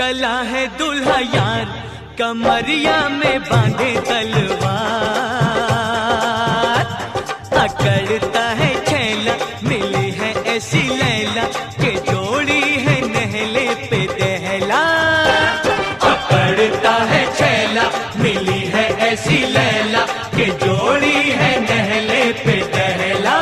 चला है दूल्हा यार, कमरिया में बांधे तलवार। अकड़ता है छैला, मिली है ऐसी लैला के जोड़ी है नहले पे दहला। अकड़ता है छैला, मिली है ऐसी लैला के जोड़ी है नहले पे दहला।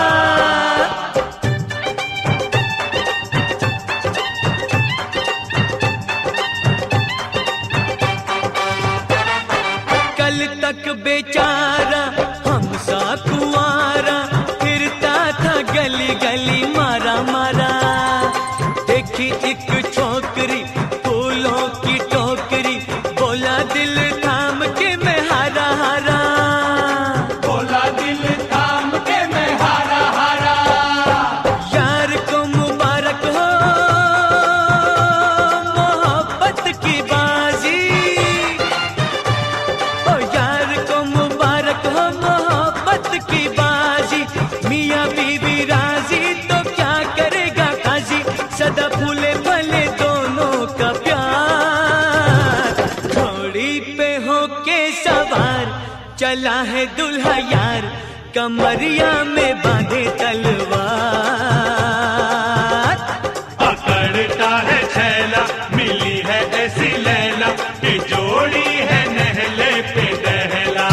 कल तक बेचारा हमसा कुंवारा, फिरता था गली गली मारा मारा। देखी एक छोकरी फूलों की टोकरी, बोला दिल थाम के मैं हारा हारा। बोला दिल थाम के मैं हारा हारा। यार को मुबारक हो मोहब्बत की बाजी, ओ यार को मुबारक हो मोहब्बत की बाजी। मियाँ बीवी राजी तो क्या करेगा काजी, सदा फूले फले दोनों का प्यार। घोड़ी पे होके सवार चला है दूल्हा यार, कमरिया में बांधे तलवार। अकड़ता है छैला, मिली है ऐसी लैला कि जोड़ी है नहले पे दहला।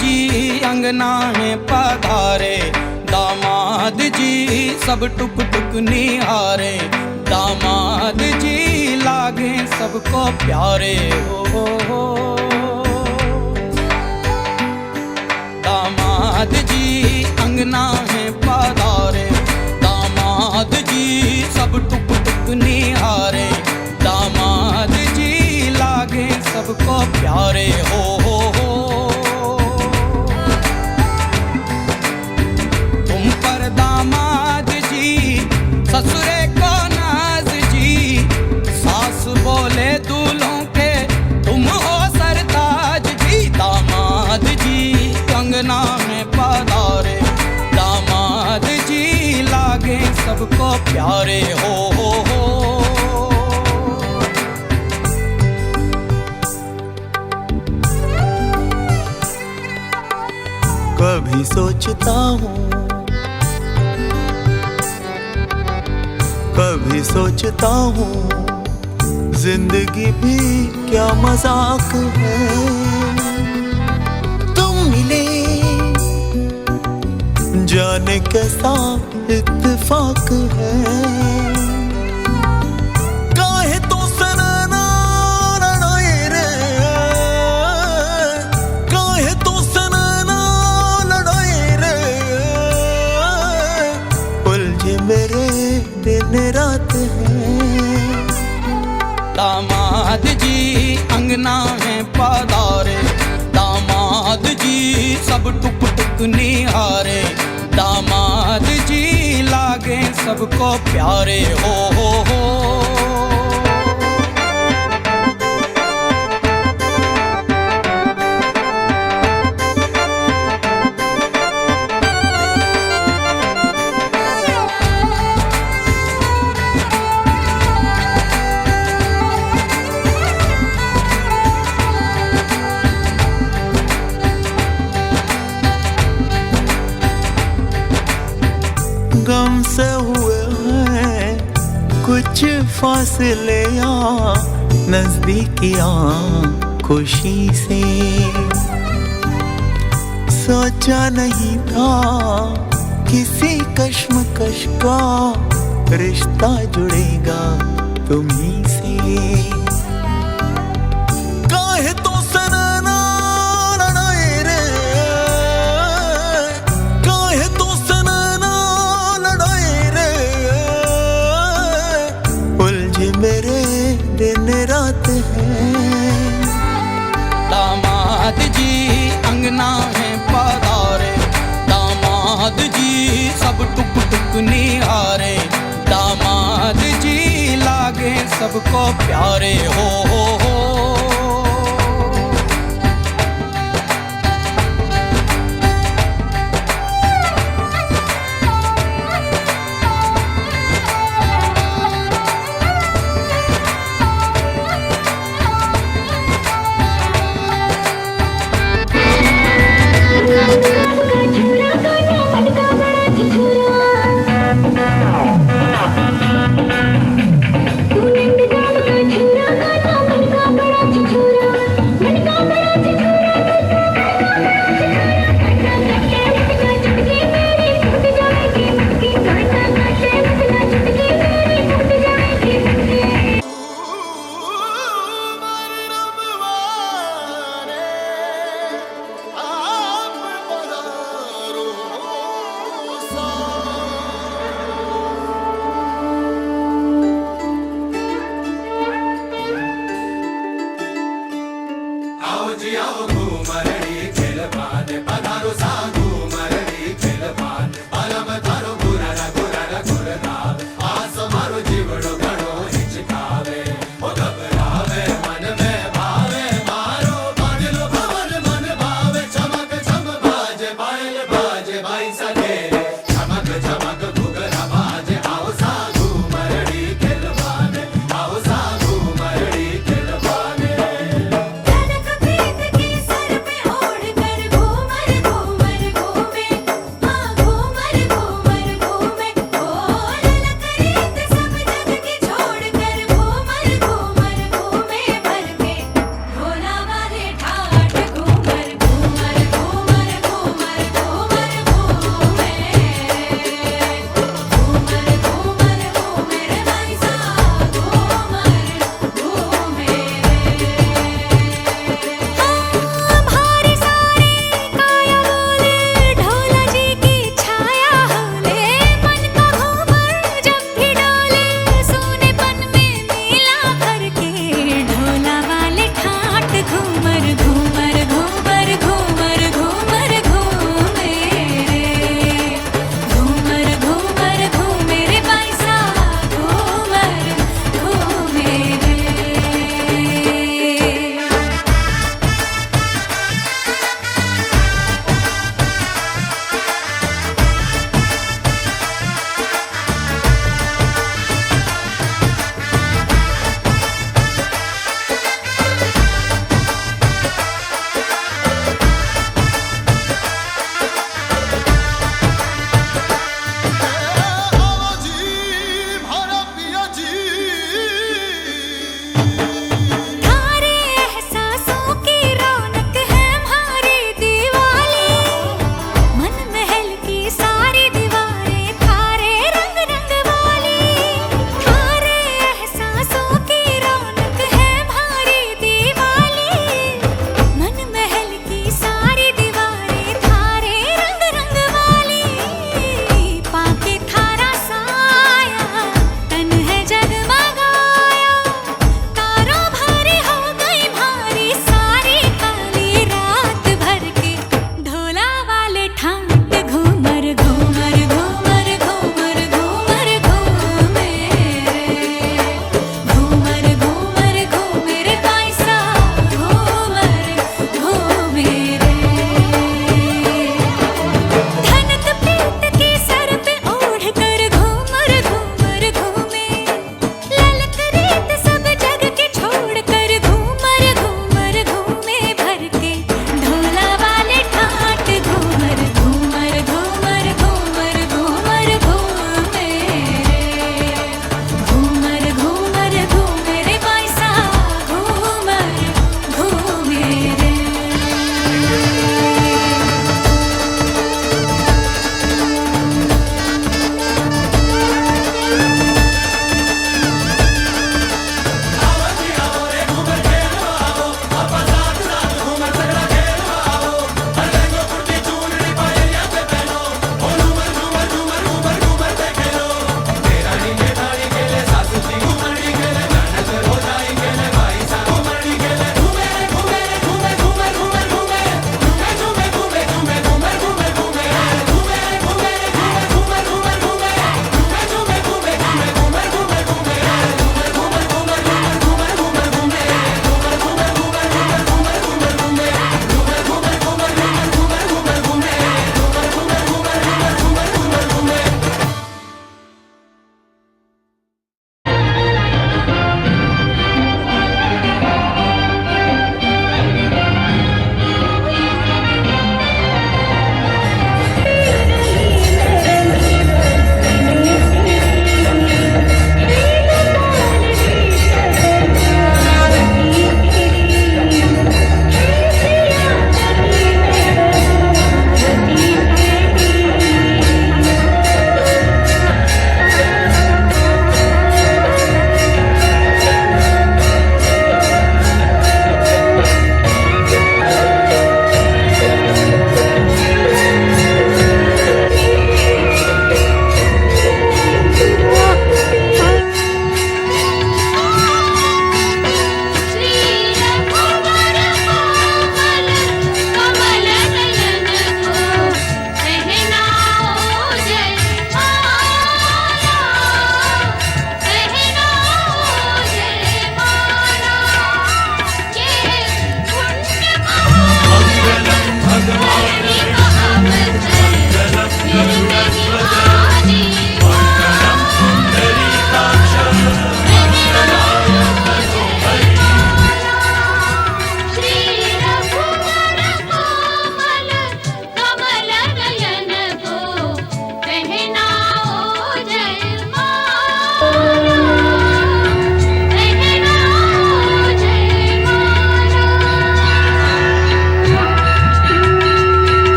जी अंगना में पधारे, दामाद जी सब टुक टुक निहारे, दामाद जी लागे सबको प्यारे हो। दामाद जी अंगना में पधारे, दामाद जी सब टुक टुक निहारे, दामाद जी लागे सबको प्यारे हो। तुम पर दामाद जी ससुरे को नाज जी, सास बोले दूल्हों के तुम हो सरताज जी। दामाद जी अंगना में पधारे, दामाद जी लागे सबको प्यारे हो। कभी सोचता हूँ, कभी सोचता हूँ, जिंदगी भी क्या मजाक है। तुम मिले जाने कैसा इत्तेफाक है। काहे तो सनना लड़ाए रे, काहे तो सनना लड़ाए रे, उलझे मेरे दिन रात है। दामाद जी अंगना में पधारे, दामाद जी सब टुक टुक निहारे, दामाद जी लागे सबको प्यारे हो। गम से हुए हैं कुछ फासले या नजदीकियां, खुशी से सोचा नहीं था किसी कश्मकश का रिश्ता जुड़ेगा तुम्ही से। काहे तो सनना लड़ाए रे, काहे तो सनना लड़ाए रे, उलझे मेरे दिन रात है। दामाद जी अंगना में पधारे, दामाद जी सब टुक टुक निहारे, दामाद जी लागे सबको प्यारे हो। तूने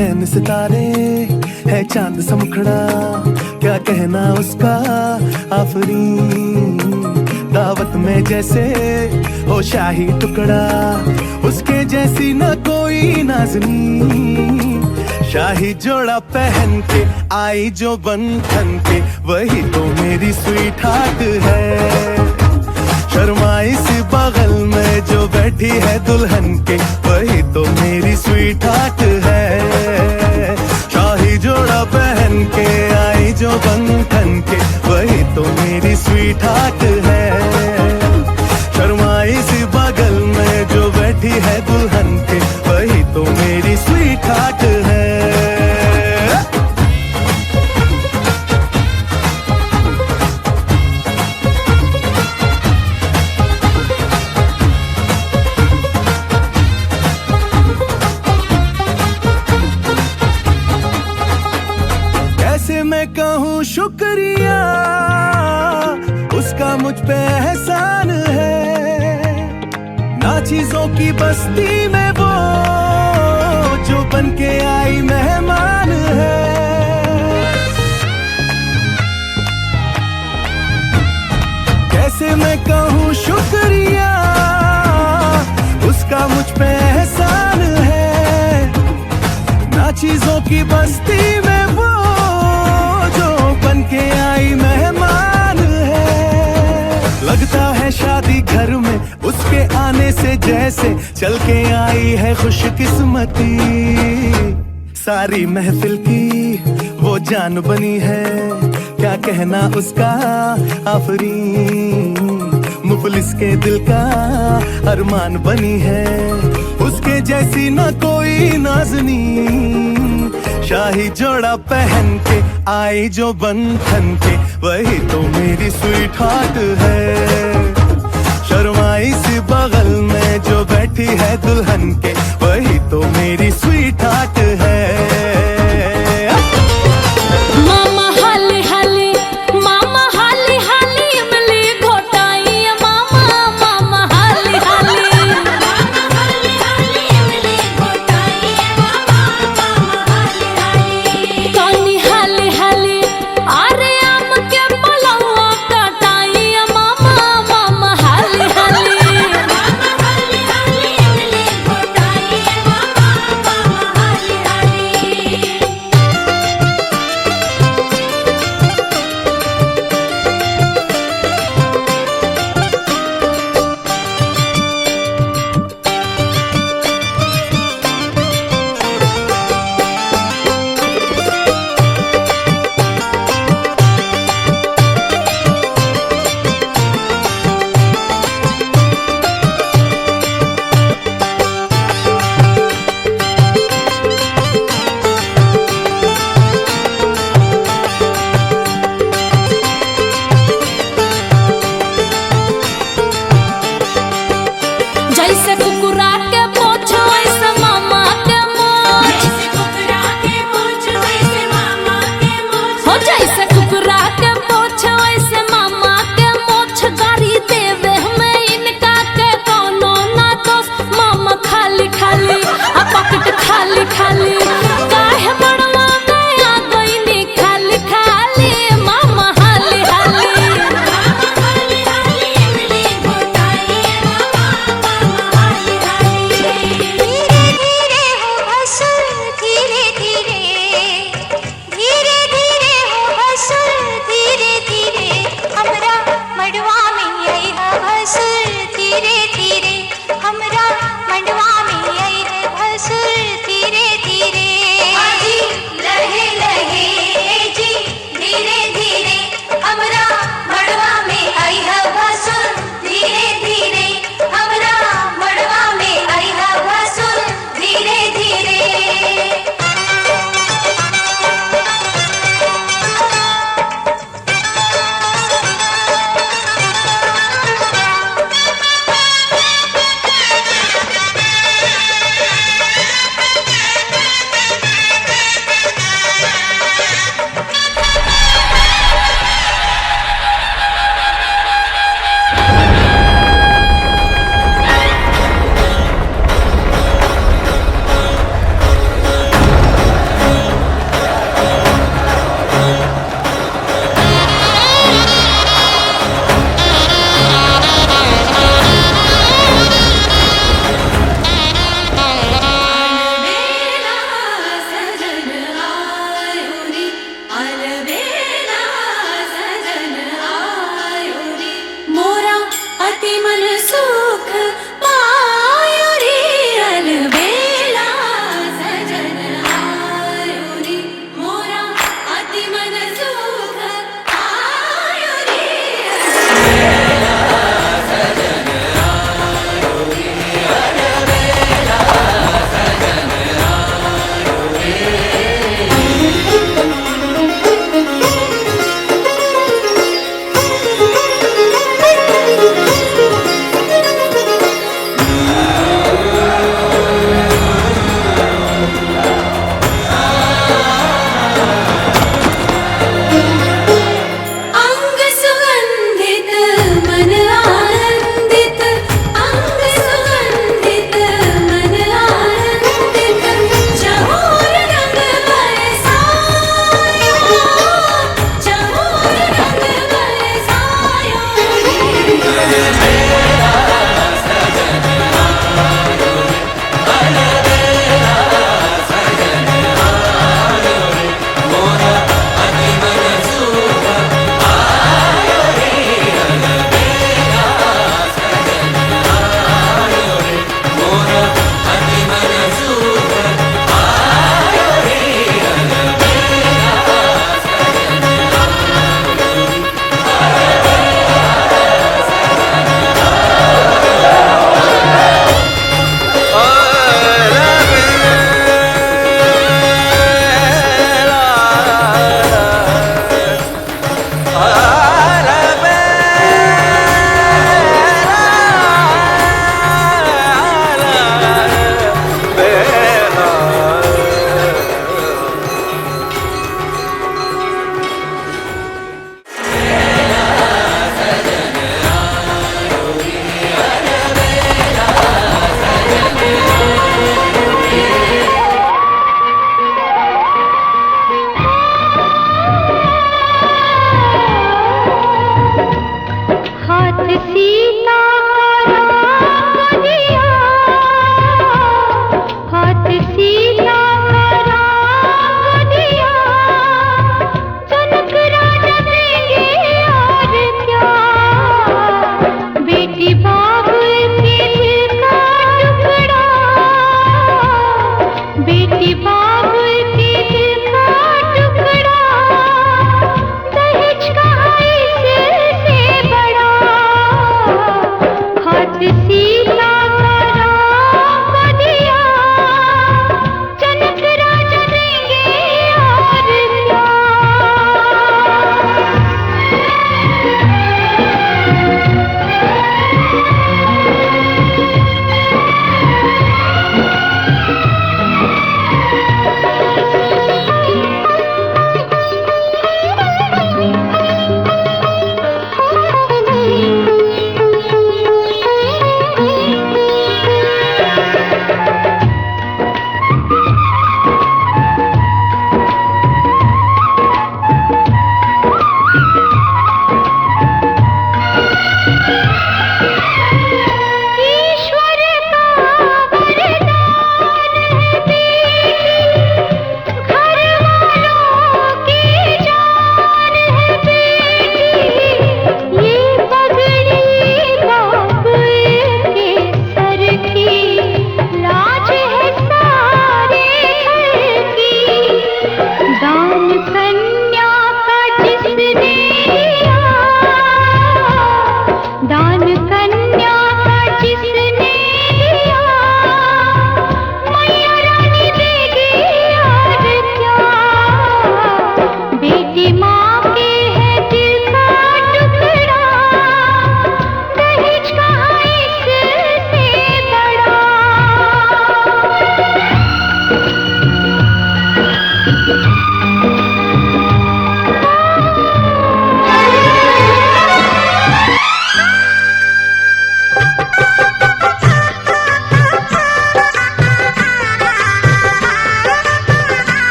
नैन सितारे है चांद सा मुखड़ा, क्या कहना उसका आफरीन। दावत में जैसे हो शाही टुकड़ा, उसके जैसी न कोई नाज़नीन। शाही जोड़ा पहन के आई जो बंधन के, वही तो मेरी स्वीट हार्ट है। शर्माई सी बगल में जो बैठी है दुल्हन के, वही तो मेरी स्वीट हार्ट है। शाही जोड़ा पहन के आई जो बंधन के, वही तो मेरी स्वीट हार्ट है। शर्माई सी बगल में जो बैठी है दुल्हन के, वही तो मेरी स्वीट हार्ट है। कैसे मैं कहूँ शुक्रिया, उसका मुझ पे एहसान है। ना चीजों की बस्ती में वो जो बन के आई मेहमान है। कैसे मैं कहूँ शुक्रिया, उसका मुझ पे एहसान है। ना चीजों की बस्ती में वो जो बन के आई मेहमान है। लगता है शादी घर में उसके आने से जैसे चल के आई है खुशकिस्मती। सारी महफिल की वो जान बनी है, क्या कहना उसका आफरीन। मुफलिस के दिल का अरमान बनी है, उसके जैसी न कोई नाज़नीन। शाही जोड़ा पहन के आई जो बंधन के, वही तो मेरी स्वीट हार्ट है। शर्माई सी बगल में जो बैठी है दुल्हन के, वही तो मेरी स्वीट हार्ट है। मामा हाली हाली, मामा हाली हाली इमली घोटाई। मामा मामा हाली हाली, मामा हाली हाली इमली घोटाई। मामा मामा हाली हाली, कानी हाली हाली आरे आम के पलवा कटाई। मामा मामा हाली हाली, मामा हाली हाली इमली घोटाई।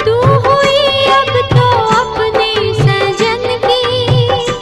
तू हुई अब तो अपने सजन की।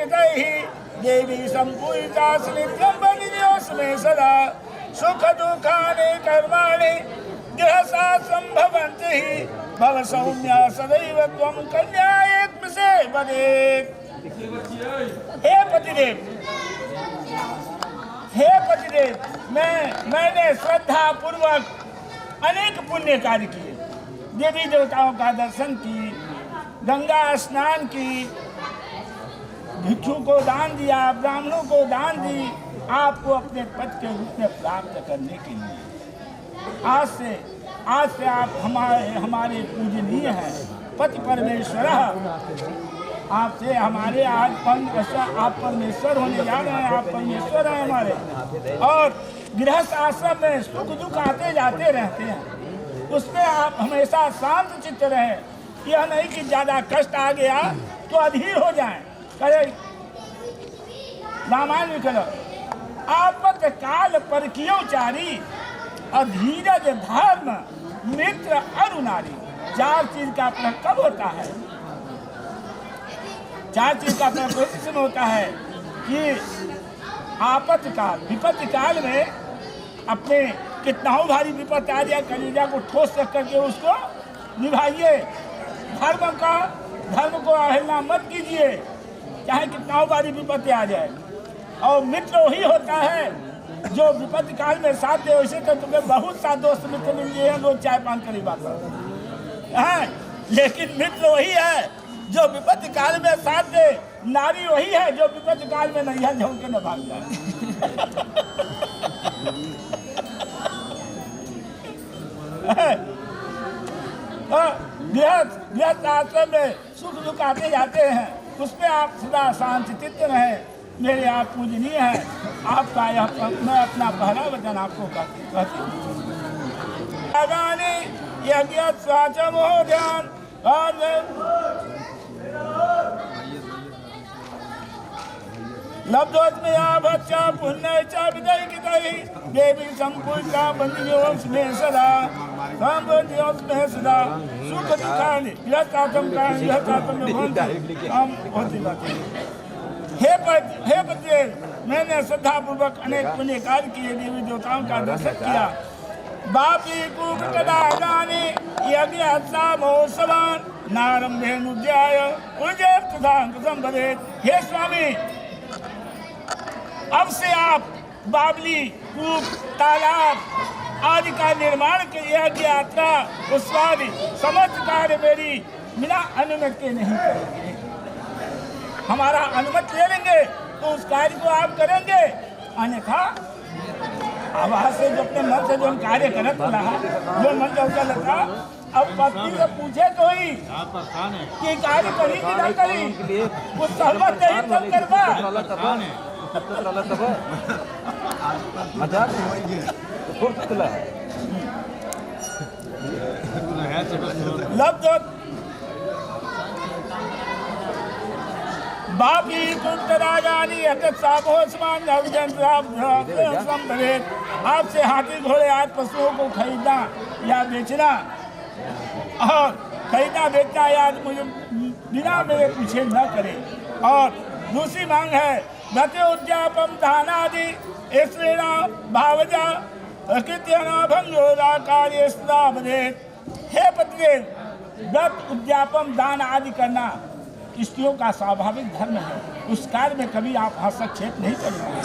कितहि देवी संपूजिता नित्यं बलियोऽस्मे सदा सुख दुःखानि कर्माणि गृहसा संभवन्ति भव सौम्या सदैव त्वं कन्यायेक से वदेत्। हे पतिदेव, मैंने श्रद्धा पूर्वक अनेक पुण्य कार्य किए, देवी देवताओं का दर्शन की, गंगा स्नान की, भिक्षु को दान दिया, ब्राह्मणों को दान दी, आपको अपने पद के रूप में प्राप्त करने के लिए। आज से आप हमारे पूजनीय हैं, पति परमेश्वर। आपसे हमारे आज आप परमेश्वर होने जा रहे हैं, आप परमेश्वर हैं हमारे। और गृहस्थ आश्रम में सुख दुख आते जाते रहते हैं, उसमें आप हमेशा शांत चित्त रहे। यह नहीं कि ज्यादा कष्ट आ गया तो अधीर हो जाए। करे रामायण करो, आपत काल पर कियो चारी, अधीरज धर्म मित्र अरुणारी। चार चीज का प्रयोग कब होता है? चार चीज का प्रयोग उस समय होता है कि आपत काल, विपत्ति काल में अपने कितना हो भारी विपत्ति आ जाए, कलेजा को ठोस रख करके उसको निभाइए। धर्म को अवहेलना मत कीजिए, चाहे कितना हो भारी विपत्ति आ जाए। और मित्र वही होता है जो विपत्ति काल में साथ दे। वैसे तो तुम्हें बहुत सा दोस्त मित्र मिल गए हैं, रोज चाय पान करी बात है, लेकिन मित्र वही है जो विपत्ति काल में साथ दे। नारी वही है जो विपत्ति काल में नैया झोंक के न भाग जाए। गृहस्थ आश्रम में सुख दुख आते जाते हैं, उसमें आप सदा शांत चित्त रहें। मेरे आप पूजनीय हैं, आपका यह मैं अपना पहला वचन आपको कहती हूँ। ध्यान लब्धोत्मया भक्षा पुण्य च विदयिकितैः देवी संपूजिता बन्दियोऽस्मे सदा संबन्धियोऽस्मे सदा सुख दुःखानि गृहस्थाश्रम कानि गृहस्थाश्रम भवन्ति। हम होती बातें। हे पति, मैंने श्रद्धा पूर्वक अनेक पुण्य कार्य किए, देवी देवताओं का दर्शन किया। बापी कुकटदानानि यज्ञ महोत्सवान् नारंभेनुद्याय उजेत्तदांग संभवेत्। हे स्वामी, अब से आप बावली, कूप, तालाब आदि का निर्माण के यज्ञ यात्रा उत्सवादि समस्त कार्य मेरी बिना अनुमति के नहीं करेंगे। हमारा अनुमति ले लेंगे तो उस कार्य को आप करेंगे, अन्यथा आवाज से जो अपने मन से जो हम कार्य करत रहा, जो मन का उनका लगा। अब पत्नी से पूछे तो ही कि कार्य करी कि न करी, वो सहमत नहीं तब करवा। बापी कुंतरागानी आपसे हाथी घोड़े आदि पशुओं को खरीदना या बेचना और खरीदना बेचना या मुझे बिना मेरे पीछे न करे। और दूसरी मांग है दत्ते उद्यापम दानादि ऐश्वर्या भावजा प्रकृत्यना भंगोरा कार्य सदा बदेत। हे पतिदेव, व्रत उद्यापन दान आदि करना स्त्रियों का स्वाभाविक धर्म है। उस कार्य में कभी आप हस्तक्षेप नहीं करेंगे,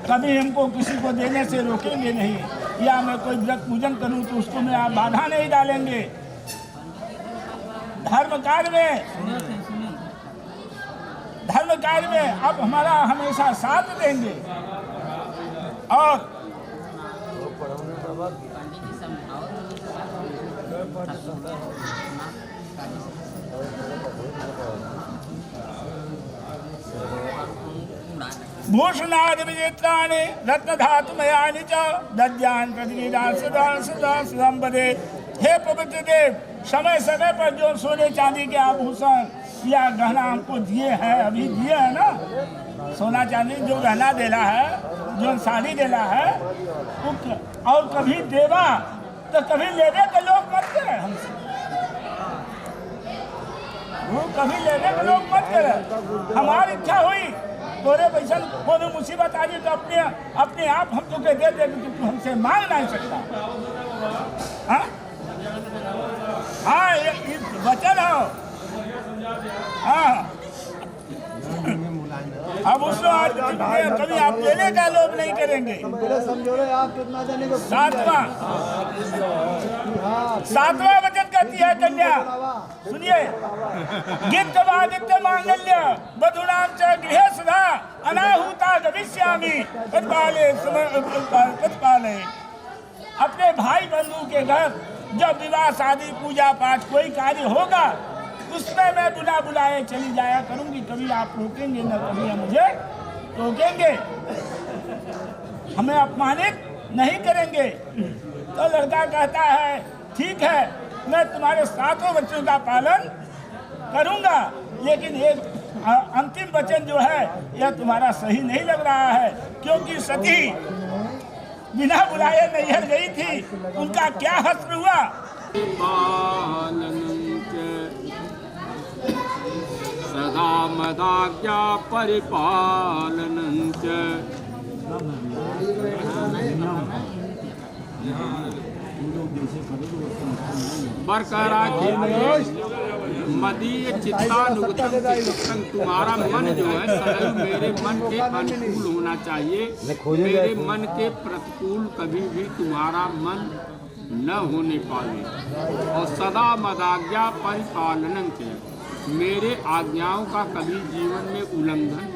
कभी हमको किसी को देने से रोकेंगे नहीं, या मैं कोई व्रत पूजन करूं तो उसको में आप बाधा नहीं डालेंगे। धर्म कार्य में आप हमारा हमेशा साथ देंगे। और भूषणादि विजेत्राणि रत्नधातुमयानि च दद्यान् प्रतिविदान् सदान् सदा संपदेत्। हे पवित्र देव, समय समय पर जो सोने चांदी के आभूषण या गहना हमको दिए हैं, अभी दिए हैं ना, सोना चांदी जो गहना देला है, जो साड़ी देला है, और कभी देवा तो कभी लेवे के लोग मत करे हमसे। वो कभी लेने के लोग मत करे। हमारी इच्छा हुई तोरे पैसा कोनो मुसीबत आ गई तो अपने आप हम तुझे दे दे, तू हमसे मांग नहीं सकता। हाँ हाँ, ये वचन हो। हाँ, अब उसको आज कभी आप लेने का लोभ नहीं करेंगे। सातवां वचन कहती है कन्या, सुनिए, गिद्धवादित्य मांगल्य बधूनाम च गृहे सुधा अनाहुता गमिष्यामि तत्काले। अपने भाई बंधु के घर जब विवाह शादी पूजा पाठ कोई कार्य होगा उसमें मैं बुला बुलाए चली जाया करूंगी। कभी आप रोकेंगे न कभी मुझे रोकेंगे, हमें अपमानित नहीं करेंगे। तो लड़का कहता है ठीक है, मैं तुम्हारे सातों वचनों का पालन करूंगा, लेकिन एक अंतिम वचन जो है यह तुम्हारा सही नहीं लग रहा है, क्योंकि सती बिना बुलाए नैहर गई थी, उनका क्या हश्र हुआ। सदा मदाज्ञा परिपालनं च मदीय चित्तानुगतम, तुम्हारा मन जो है सदैव मेरे मन के अनुकूल होना चाहिए। मेरे मन के प्रतिकूल कभी भी तुम्हारा मन न होने पाए। और सदा मदाज्ञा परिपालनं च, मेरे आज्ञाओं का कभी जीवन में उल्लंघन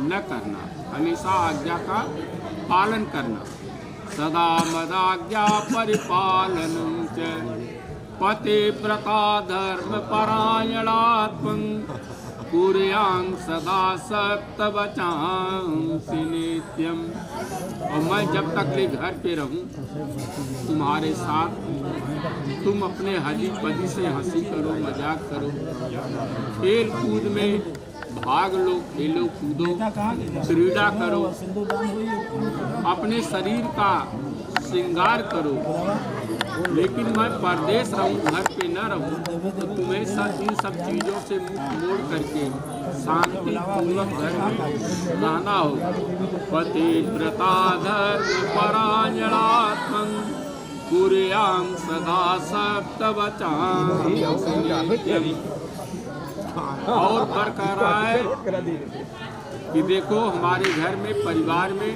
न करना, हमेशा आज्ञा का पालन करना। सदा मदाज्ञा परिपालनं च पते व्रता धर्म परायणात्मं कुर्यां सदा सप्तवचांसि नित्यम। और मैं जब तक ले घर पे रहूं तुम्हारे साथ, तुम अपने हदी पदी से हंसी करो, मजाक करो, खेल कूद में भाग लो, खेलो कूदो, क्रीड़ा करो, अपने शरीर का श्रृंगार करो। लेकिन मैं परदेश रहूं, घर पे न रहूं, तो तुम्हें इन सब चीज़ों से मुक्त मोड़ करके शांति पूर्वक घर में रहना हो। पति व्रता धर्म परायणात्मं कुर्यां सदा सप्तवचांसि। और पर कह रहा है कि देखो हमारे घर में, परिवार में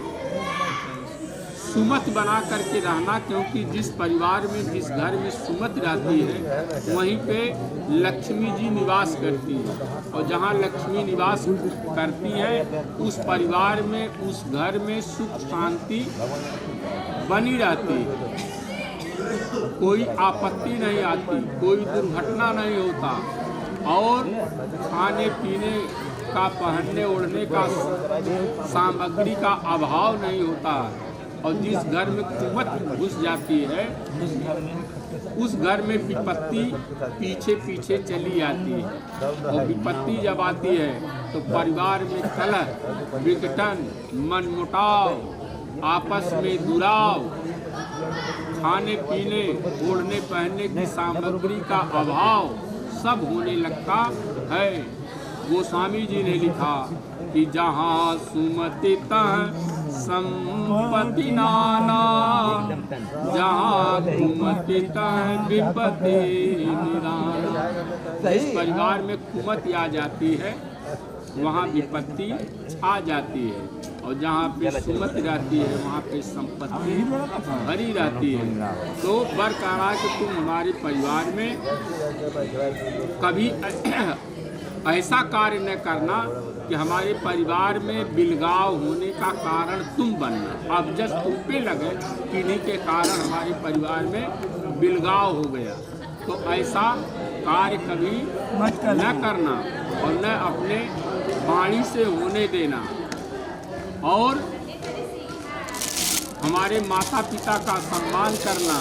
सुमत बना करके रहना, क्योंकि जिस परिवार में, जिस घर में सुमत रहती है वहीं पे लक्ष्मी जी निवास करती है। और जहाँ लक्ष्मी निवास करती है उस परिवार में, उस घर में सुख शांति बनी रहती है, कोई आपत्ति नहीं आती, कोई दुर्घटना नहीं होता, और खाने पीने का, पहनने ओढ़ने का, सामग्री का अभाव नहीं होता। और जिस घर में कुमत घुस जाती है उस घर में विपत्ति पीछे पीछे चली आती है। और विपत्ति जब आती है तो परिवार में कलह, विघटन, मनमुटाव, आपस में दुराव, खाने पीने, ओढ़ने पहनने की सामग्री का अभाव सब होने लगता है। गोस्वामी जी ने लिखा कि जहाँ सुमति तहाँ संपत्ति नाना, जहाँ कुमति तहाँ विपत्ति निराना। इस परिवार में कुमति आ जाती है वहाँ विपत्ति आ जाती है, और जहाँ पे सुमति रहती है वहाँ पे संपत्ति भरी रहती है। तो बरकरार कि तुम हमारे परिवार में कभी ऐसा कार्य न करना कि हमारे परिवार में बिलगाव होने का कारण तुम बनना। अब जब तुम पे लगे कि इन्हीं के कारण हमारे परिवार में बिलगाव हो गया, तो ऐसा कार्य कभी न करना और न अपने वाणी से होने देना। और हमारे माता पिता का सम्मान करना,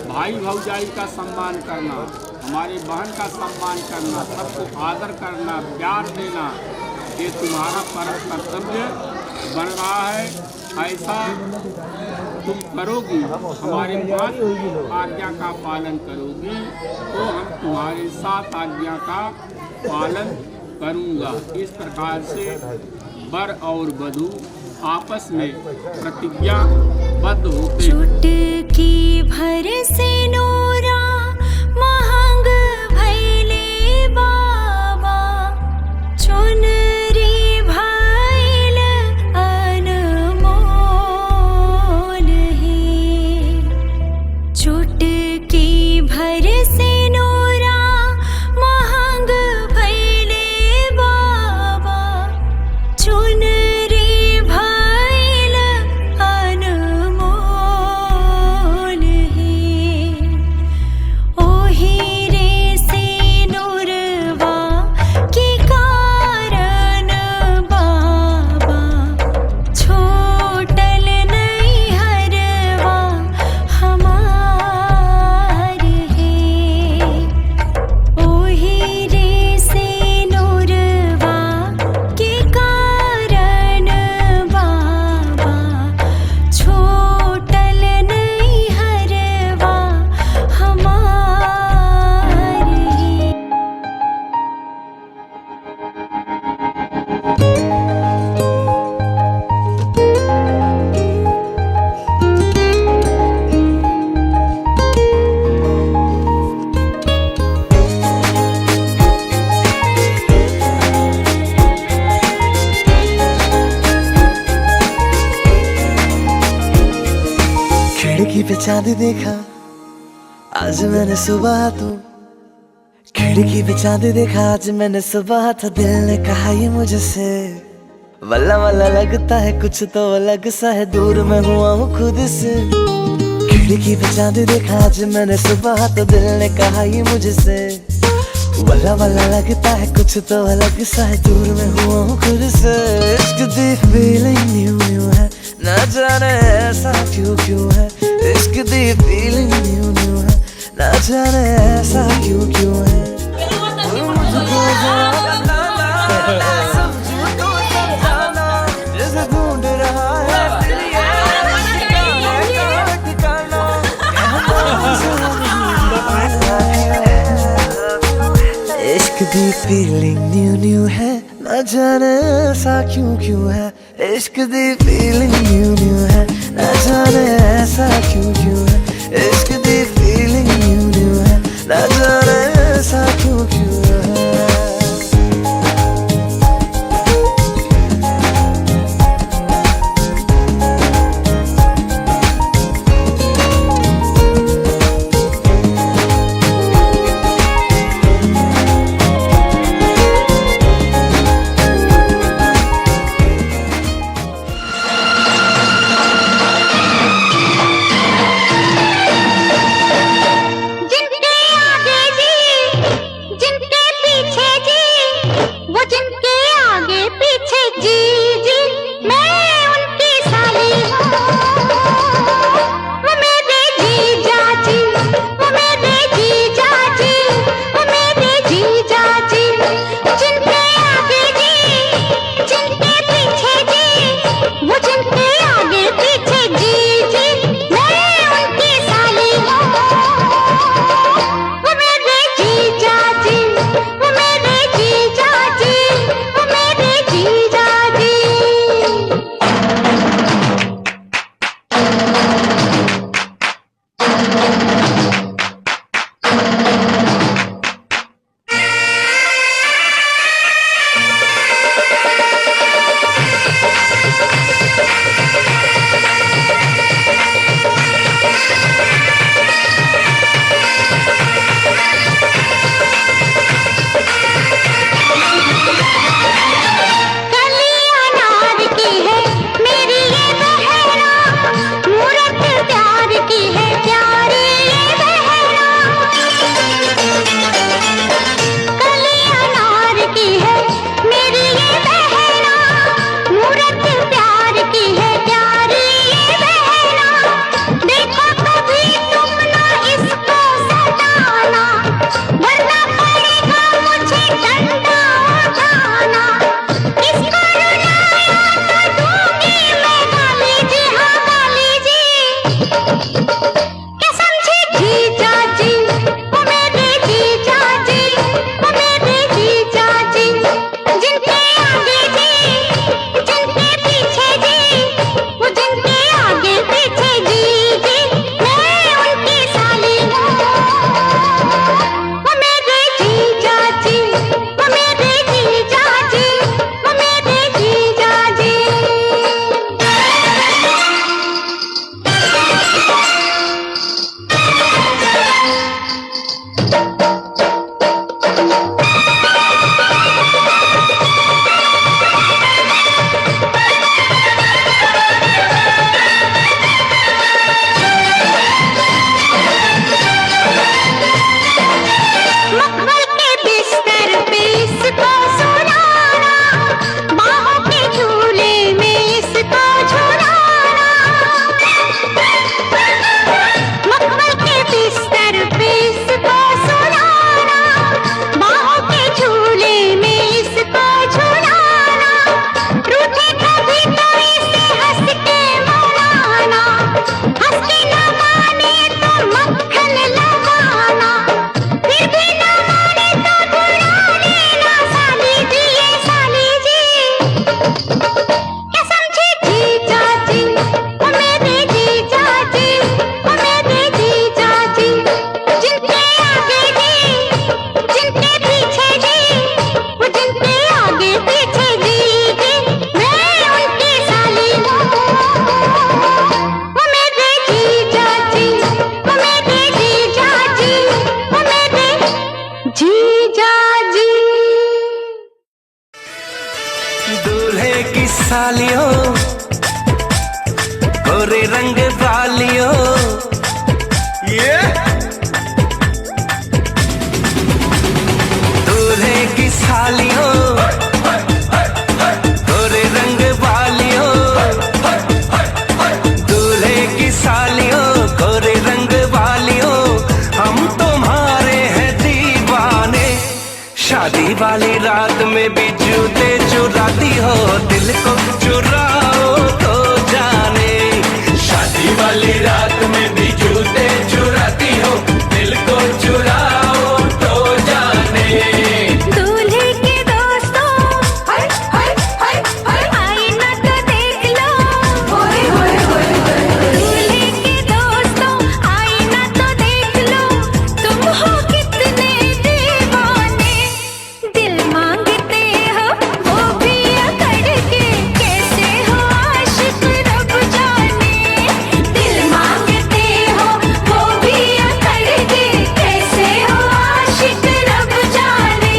भाई भौजाई का सम्मान करना, हमारे बहन का सम्मान करना, सबको आदर करना, प्यार देना, ये तुम्हारा परम कर्तव्य बन रहा है। ऐसा तुम करोगी, हमारे पांच आज्ञा का पालन करोगी, तो हम तुम्हारे साथ आज्ञा का पालन करूँगा। इस प्रकार से वर और वधू आपस में प्रतिज्ञाबद्ध होते हैं। चुटकी भर से नोरा महंग भैले बाबा, चुनरी भैल अनमोल है। चुटकी भर से नोरा महंग भैले बाबा, चुनरी भैल अनमोल है। ओही रे से नूरवा के कारण बाबा, छोटल नहीं हरवा हमार है। ओही रे से नूरवा के कारण बाबा, छोटल नहीं हरवा हमार है। खिड़की पे चांद देखा आज मैंने सुबह, तो खिड़की पे चांद देखा आज मैंने सुबह, तो दिल ने कहा ये मुझसे वल्ला वल्ला लगता है कुछ तो अलग सा है, दूर मैं हुआ हूँ खुद से। खिड़की पे चांद देखा आज मैंने सुबह, तो दिल ने कहा ये मुझसे वल्ला वल्ला लगता है कुछ तो अलग सा है, दूर मैं हुआ हूँ खुद से। इश्क दी फीलिंग न्यू न्यू है, ना जाने ऐसा क्यों क्यों है। इश्क दी फीलिंग न्यू न्यू है, ना जाने ऐसा क्यों क्यों है। मुझको जाना, समझो तो समझाना, जैसे ढूंढ रहा है दिल ये ठिकाना, इश्क दी फीलिंग न्यू न्यू है, ना जाने ऐसा क्यों क्यों है। इश्क दी फीलिंग न्यू न्यू है, ना जाने ऐसा क्यों क्यों है। इश्क दी फीलिंग न्यू न्यू है, ना जाने ऐसा क्यों क्यों है। जिनके आगे जी, जिनके पीछे जी, वो जिनके आगे पीछे जी जी, मैं उनकी साली हूँ। वो मेरे जीजा जी, वो मेरे जीजा जी, वो मेरे जीजा जी। जिनके आगे जी, जिनके पीछे जी, वो जिनके आगे पीछे जी जी, मैं उनकी साली हूँ। वो मेरे जीजा जी, वो मेरे जीजा जी, वो मेरे जीजा जी। दूल्हे की सालियों गोरे रंग वालियों दूल्हे की सालियों गोरे रंग वालियों दूल्हे की सालियों गोरे रंग वालियों हम तुम्हारे हैं दीवाने। शादी वाली रात में भी जूते चुराती हो दिल को चुराओ तो जाने। शादी वाली रात में भी जूते चुराती हो दिल को चुराओ तो जाने। दूल्हे के दोस्तों हाय हाय हाय हाय आईना तो देख लो होए होए होए होए। दूल्हे के दोस्तों आईना तो देख लो तुम हो कितने दीवाने। दिल मांगते हो वो भी अकड़ के कैसे हो आशिक रब जाने। दिल मांगते हो वो भी अकड़ के कैसे हो आशिक रब जाने।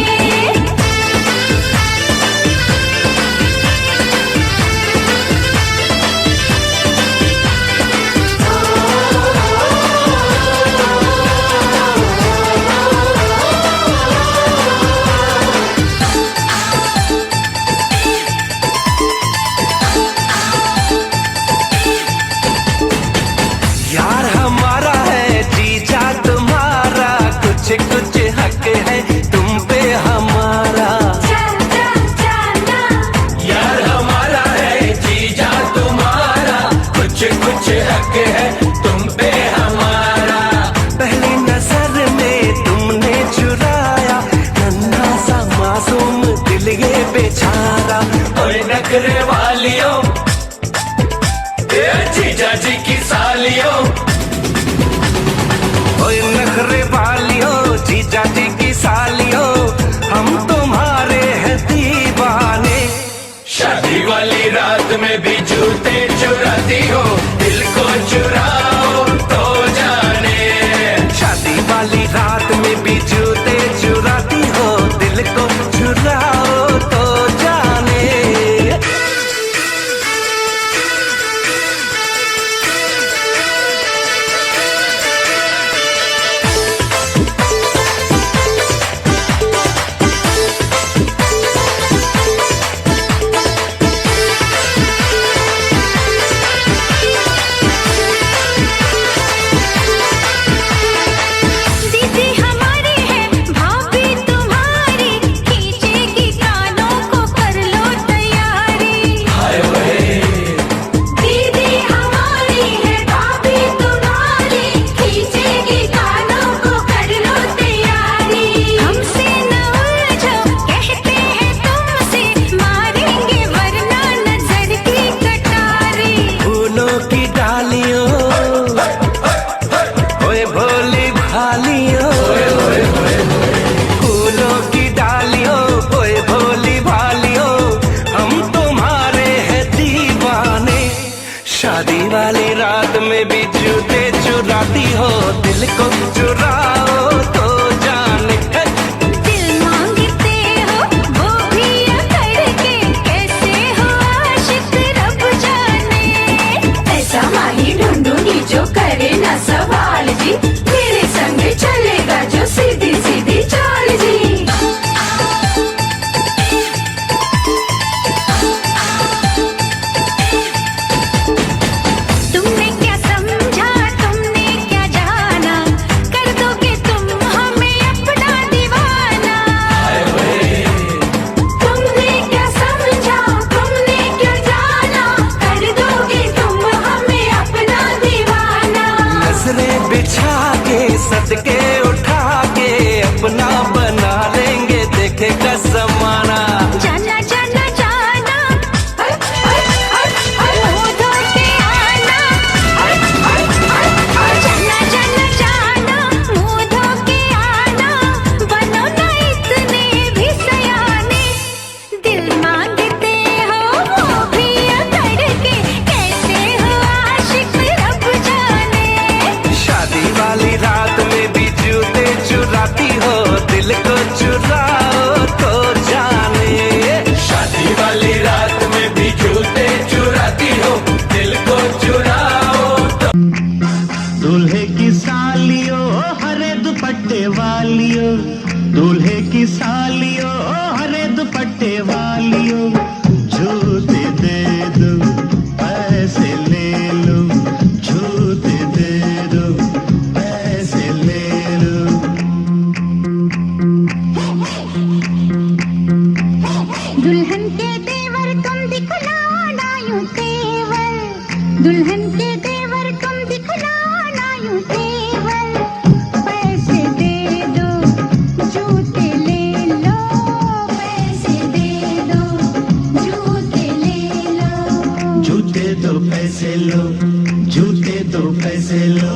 यार हमारा है जीजा तुम्हारा कुछ कुछ हक है तुम पे हमारा। यार हमारा है जीजा तुम्हारा कुछ कुछ हक है तुम पे हमारा। पहली नजर में तुमने चुराया नन्हा सा मासूम दिल ये बेचारा। ओए नखरे वालियों जीजा जी की सालियों ओए नखरे वालियों जीजा जी की सालियों हम तुम्हारे हैं दीवाने। शादी वाली रात में भी जूते चुराती हो दिल को चुराओ तो जाने। शादी वाली रात में भी जूते चुराती हो दिल को चुराओ तो जाने। दीदी हमारी है भाभी तुम्हारी खींचेगी कानों को कर लो तैयारी। दीदी हमारी है भाभी तुम्हारी खींचेगी कानों को कर लो तैयारी। हमसे न उलझो कहते हैं तुमसे मारेंगे वरना नजर की कटारी। फूलों की डालियों ओए भोली भालियों फूलों की डालियों ओए भोली भालियों हम तुम्हारे हैं दीवाने। शादी वाली रात में भी जूते चुराती हो दिल को चुराओ तो जाने। दिल मांगते हो वो भी अकड़ के कैसे हो आशिक रब जाने। ऐसा माही ढूंढूंगी जो करे ना सवाल जी मेरे संग चलेगा जो सीधी सीधी चाल जी। तुमने क्या समझा तुमने क्या जाना कर दो लो, जूते दे दो, पैसे ले लो, जूते दे दो, पैसे ले लो। दुल्हन के देवर तुम दिखलाना यूं तेवर, दुल्हन के देवर तुम दिखलाना यूं तेवर। पैसे दे दो, जूते ले लो, पैसे दे दो, जूते ले लो। जूते दो पैसे लो, जूते दो पैसे लो।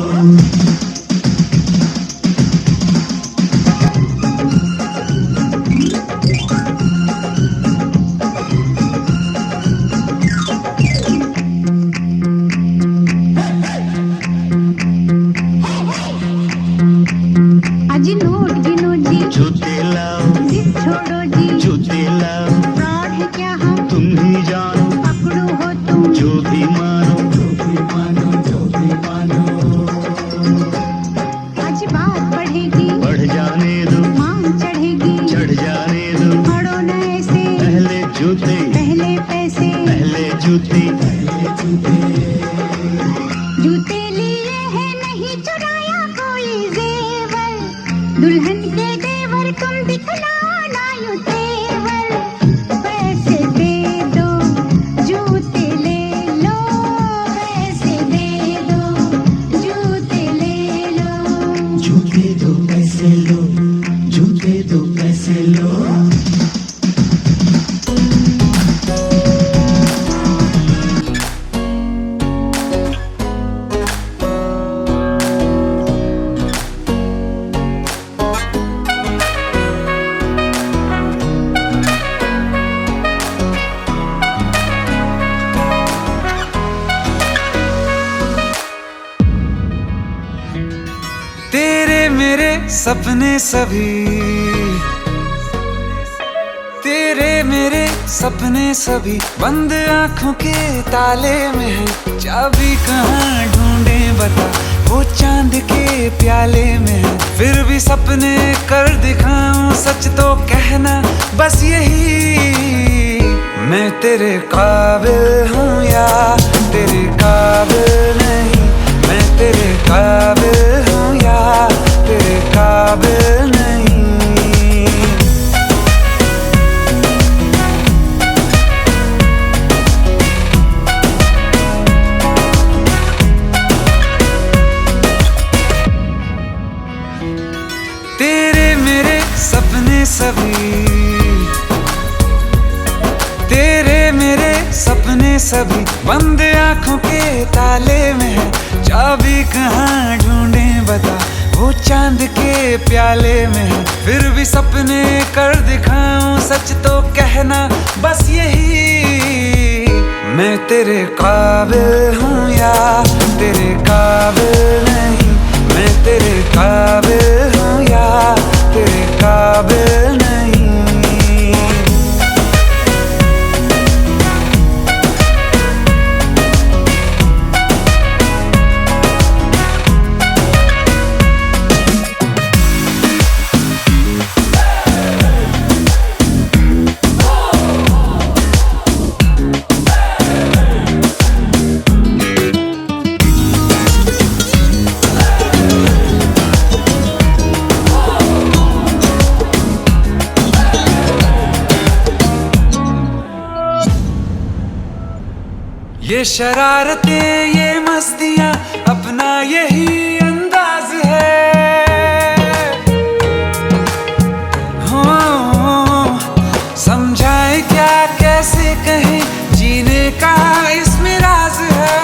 अजी नोट जी, जूते लाओ, जिद छोड़ो जी, जूते लाओ, फ्रॉड है क्या हम, तुम ही जानो, पकड़ो हो तुम, जो भी मानो, जो भी मानो, जो भी मानो। आज बात बढ़ेगी, बढ़ जाने दो, मांग चढ़ेगी, चढ़ जाने दो। पढ़ो न ऐसे, पहले जूते, पहले पैसे, पहले जूते, पहले जूते। जूते लिए हैं नहीं चुराया कोई जेवर, दुल्हन के देवर तुम दिखलाना यूं तेवर। पैसे दे दो, जूते ले लो, पैसे दे दो, जूते ले लो। जूते दो पैसे लो, जूते दो पैसे लो। तेरे मेरे सपने सभी, तेरे मेरे सपने सभी बंद आंखों के ताले में है। चाबी कहाँ ढूंढे बता, वो चांद के प्याले में है। फिर भी सपने कर दिखाऊं, सच तो कहना बस यही, मैं तेरे काबिल हूँ या तेरे काबिल नहीं। मैं तेरे काबिल हूँ या तेरे काबिल नहीं। तेरे मेरे सपने सभी, तेरे मेरे सपने सभी बंद आंखों के ताले में है। चाबी कहाँ ढूंढे बता, वो चांद के प्याले में है। फिर भी सपने कर दिखाऊं, सच तो कहना बस यही, मैं तेरे काबिल हूँ या तेरे काबिल नहीं। मैं तेरे काबिल हूँ या तेरे काबिल नहीं। ये शरारतें ये मस्तियाँ अपना यही अंदाज है। हो समझाए क्या कैसे कहें, जीने का इसमें राज है।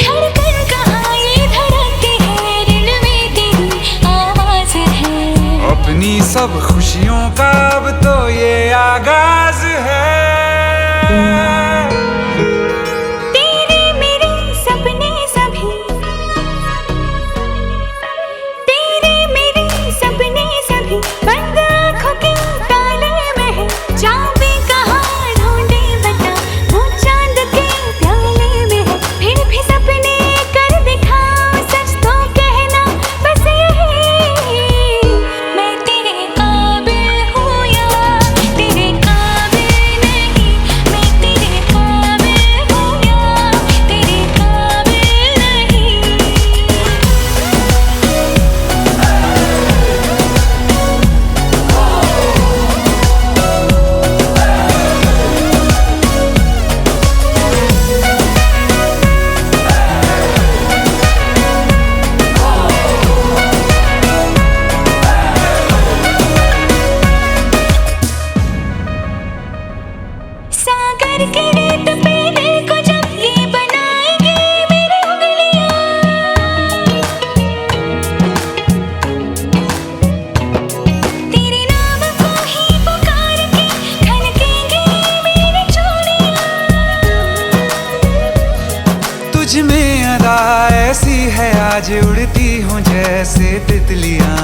धड़कन कहाँ ये धड़कती है, दिल में तेरी आवाज है। अपनी सब खुशियों का अब तो ये आगाज है। तेरे मेरे सपने सभी, तेरे मेरे सपने सभी बंद आँखों के ताले में है। चाबी कहाँ ढूंढे बता, वो चांद के प्याले में है। फिर भी सपने कर दिखाओ, सच तो कहना बस यही, मैं तेरे काबिल हूँ या सर के रेत पे दिल को जब ये बनाएंगी मेरी उंगलियां, तेरे नाम को ही पुकार के खनकेंगी मेरी चूड़ियां। तुझ में अदा ऐसी है आज उड़ती हूँ जैसे तितलियां,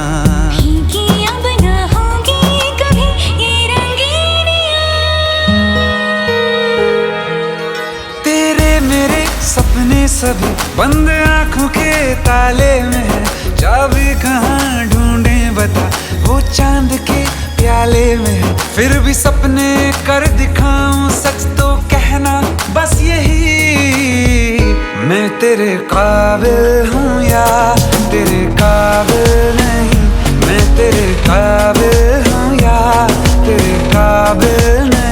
फीकी अब न होंगी कभी ये रंगीनियां। तेरे मेरे सपने सभी बंद आंखों के ताले में है, चाबी कहाँ ढूंढे बता वो चांद के प्याले में है। फिर भी सपने कर दिखाऊं सच तो कहना बस यही, मैं तेरे काबिल हूँ या तेरे काबिल नहीं, मैं तेरे काबिल हूँ या तेरे काबिल नहीं।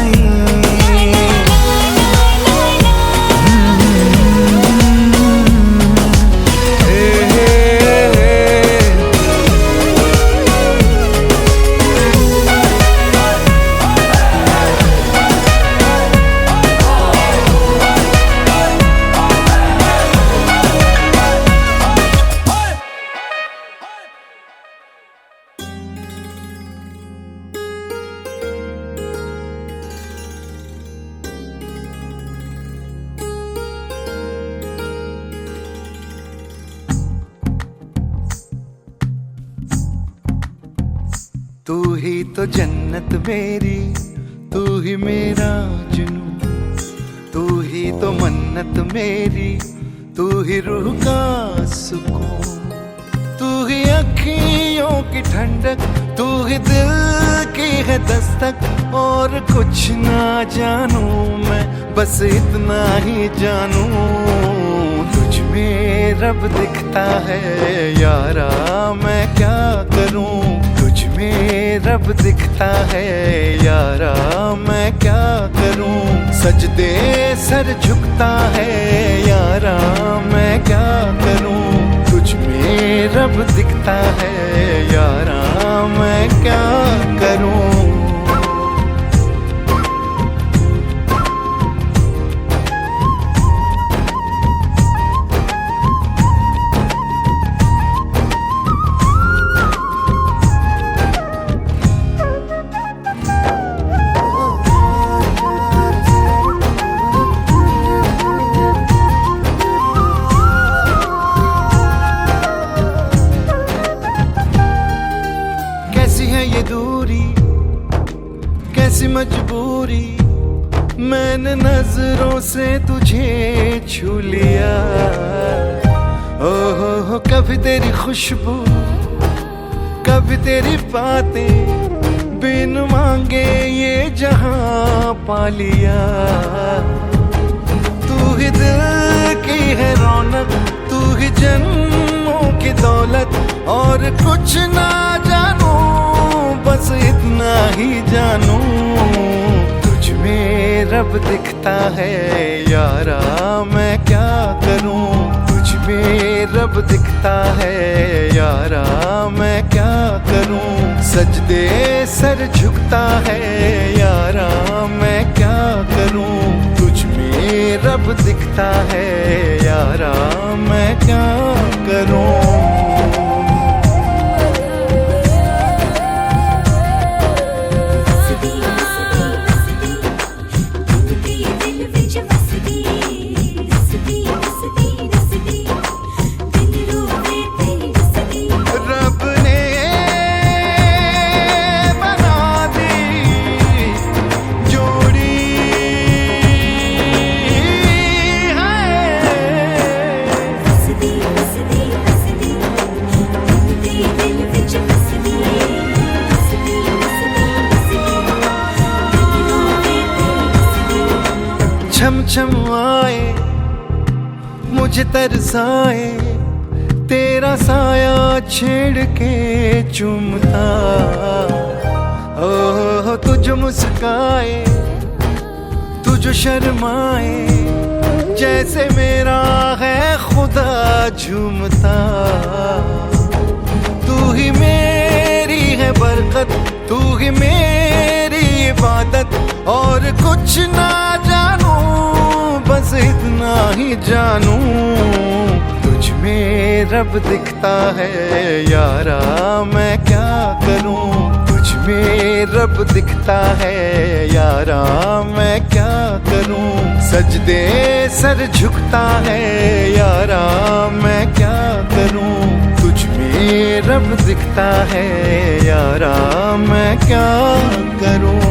तू ही तो जन्नत मेरी, तू ही मेरा जुनून, तू ही तो मन्नत मेरी, तू ही रूह का सुकून, तू ही अखियों की ठंडक, तू ही दिल की है दस्तक। और कुछ ना जानूं मैं बस इतना ही जानूं, तुझ में रब दिखता है यारा मैं क्या करूं, तुझ में रब दिखता है यारा मैं क्या करूं। सजदे सर झुकता है यारा मैं क्या करूं, तुझ में रब दिखता है यारा मैं क्या करूं। ये दूरी कैसी मजबूरी, मैंने नजरों से तुझे छू लिया। हो कभी तेरी खुशबू कभी तेरी बातें, बिन मांगे ये जहां पा लिया। तू ही दिल की है रौनक, तू ही जन्मों की दौलत, और कुछ ना जानू बस इतना ही जानू, तुझ में रब दिखता है यारा मैं क्या करूं, तुझ में रब दिखता है यारा मैं क्या करूं। सजदे सर झुकता है यारा मैं क्या करूं, तुझ में रब दिखता है यारा मैं क्या करूं। छम छम आए मुझे तरसाए, तेरा साया छेड़ के चूमता। ओह तुझ मुस्काए तुझ शर्माए, जैसे मेरा है खुदा झूमता। तू ही मेरी है बरकत, तू ही मेरी इबादत, और कुछ ना जानू इतना ही जानूं, तुझ में रब दिखता है यारा, मैं क्या करूं। तुझ में रब दिखता है यारा, मैं क्या करूं। सजदे सर झुकता है यारा, मैं क्या करूं। तुझ में रब दिखता है यारा, मैं क्या करूं।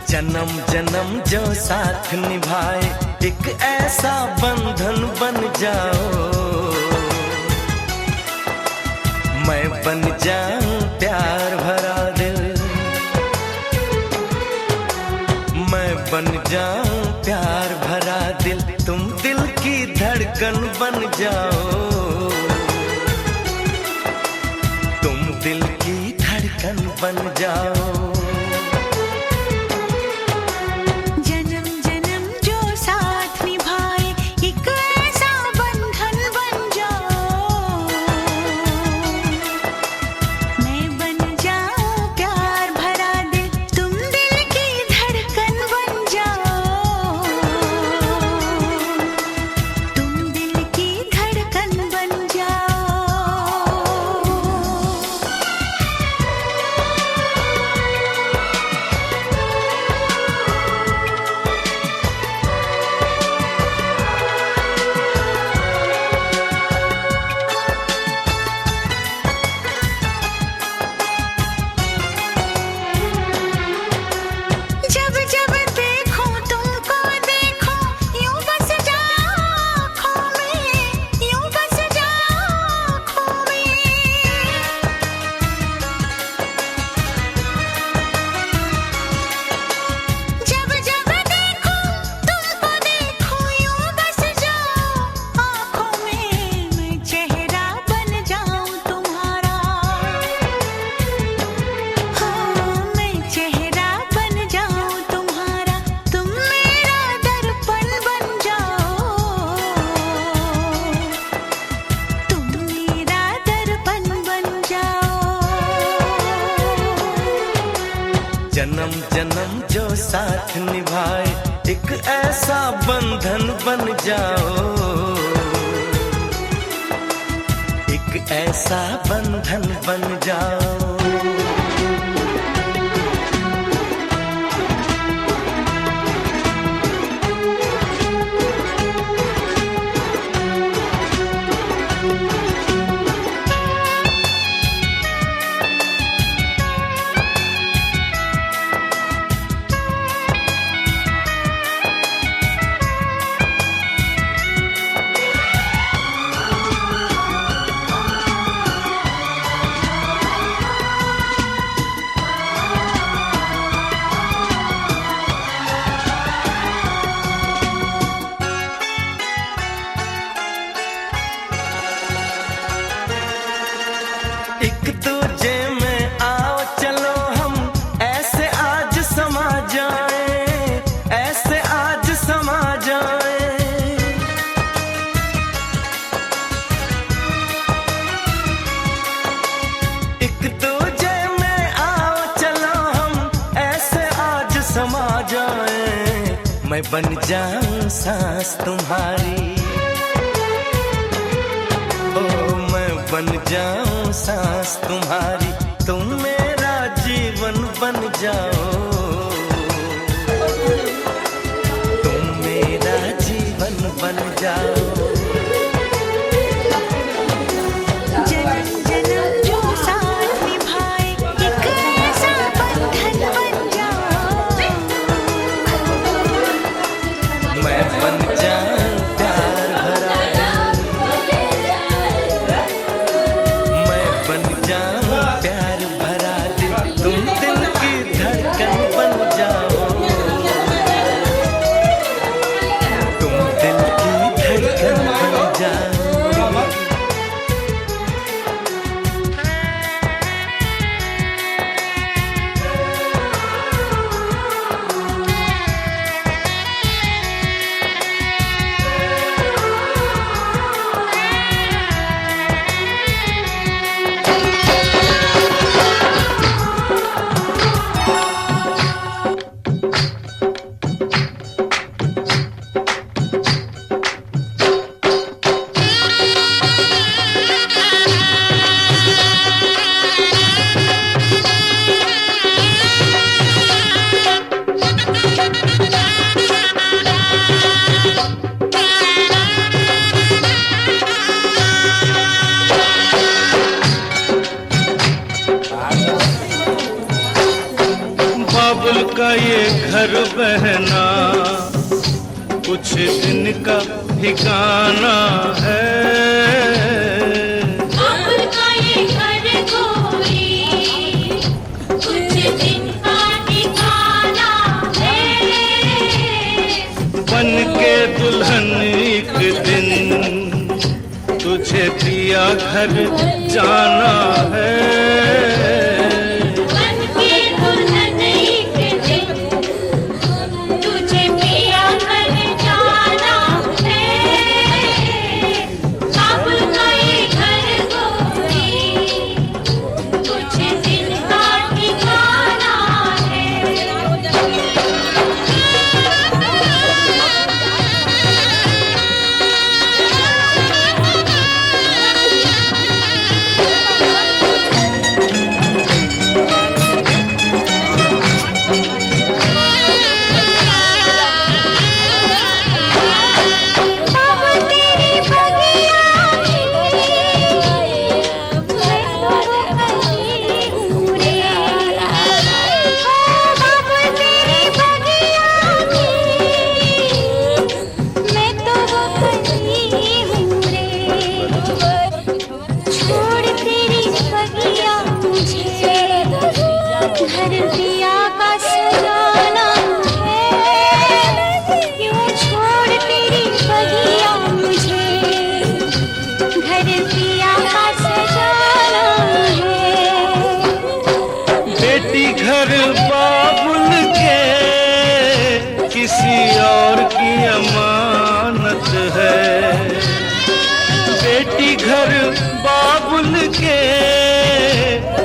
जन्म जन्म जो साथ निभाए, एक ऐसा बंधन बन जाओ। मैं बन जाऊं प्यार भरा दिल, मैं बन जाऊं प्यार भरा दिल। तुम दिल की धड़कन बन जाओ, तुम दिल की धड़कन बन जाओ। जन्म जन्म जो साथ निभाए, एक ऐसा बंधन बन जाओ। एक ऐसा बंधन बन जाओ। मैं बन जाऊं सांस तुम्हारी, ओ मैं बन जाऊं सांस तुम्हारी, तुम मेरा जीवन बन जाओ, तुम मेरा जीवन बन जाओ। का ये घर बहना कुछ दिन का ठिकाना है, बाबुल का ये घर गोरी कुछ दिन का ठिकाना है, बन के दुल्हन एक दिन तुझे पिया घर जाना है,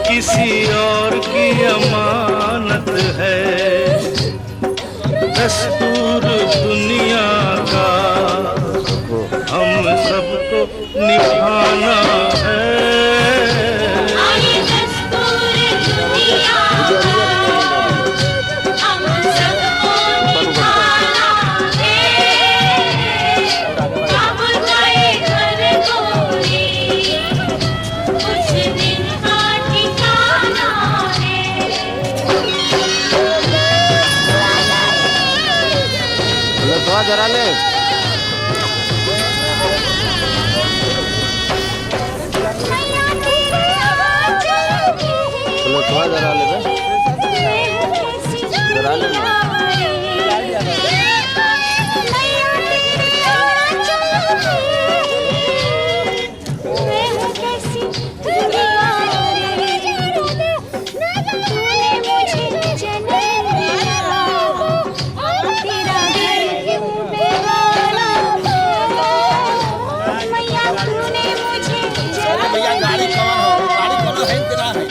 किसी और की अमानत है, दस्तूर दुनिया का हम सबको निभाना है, दस्तूर दुनिया का हम सबको निभाना है, बाबुल का ये घर गोरी कुछ दिन का ठिकाना है। थोड़ा जरा ले थोड़ा जरा ले जरा ले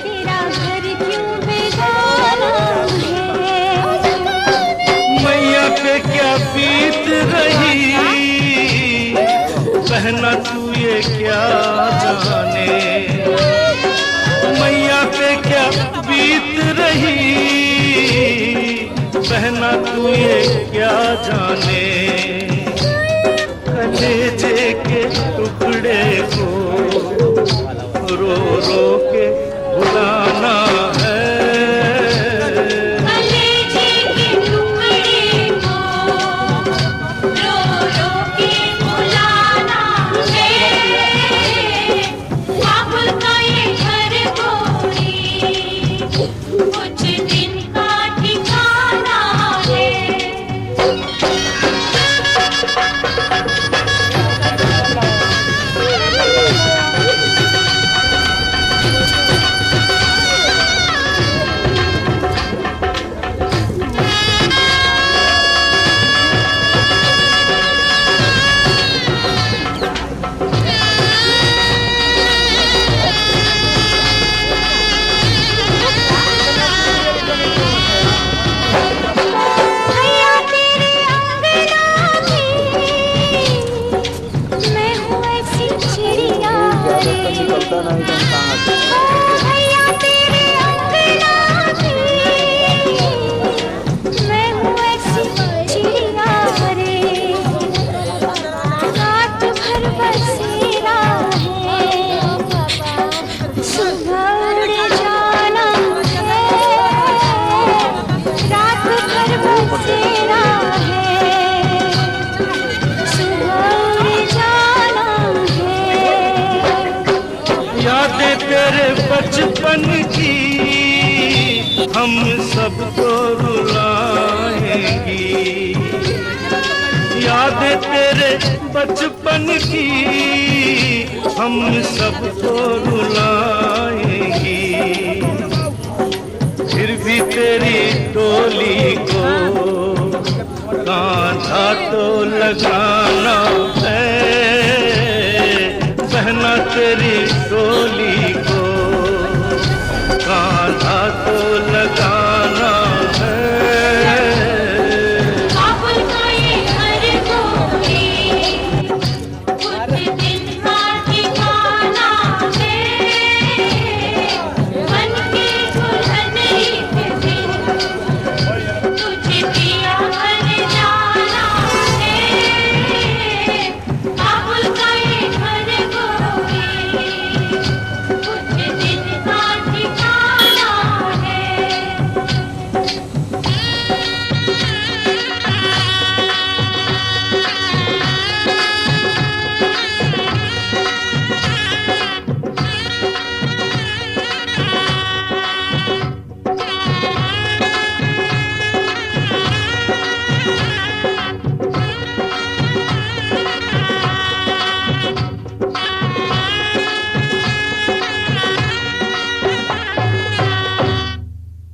तेरा घर क्यों बेगाना क्या जाने, मैया पे क्या बीत रही, बहना तू ये क्या जाने। कलेजे के टुकड़े को रो रो के भुलाना है, कलेजे के टुकड़े को रो रो के भुलाना है। आपका ये घर कोई कुछ दिन का ठिकाना है। भैया तेरे अंगना में मैं हूँ ऐसी चिड़िया रे। भैया तेरे अंगना में मैं हूँ ऐसी चिड़िया रे। रात भर बसेरा है, सुबह उड़ जाना है। रात भर बसेरा है, सुबह उड़ जाना है। यादें तेरे बचपन की हम सबको रुलाएंगी, यादें तेरे बचपन की हम सबको रुलाएंगी। फिर भी तेरी डोली को कांधा तो लगाना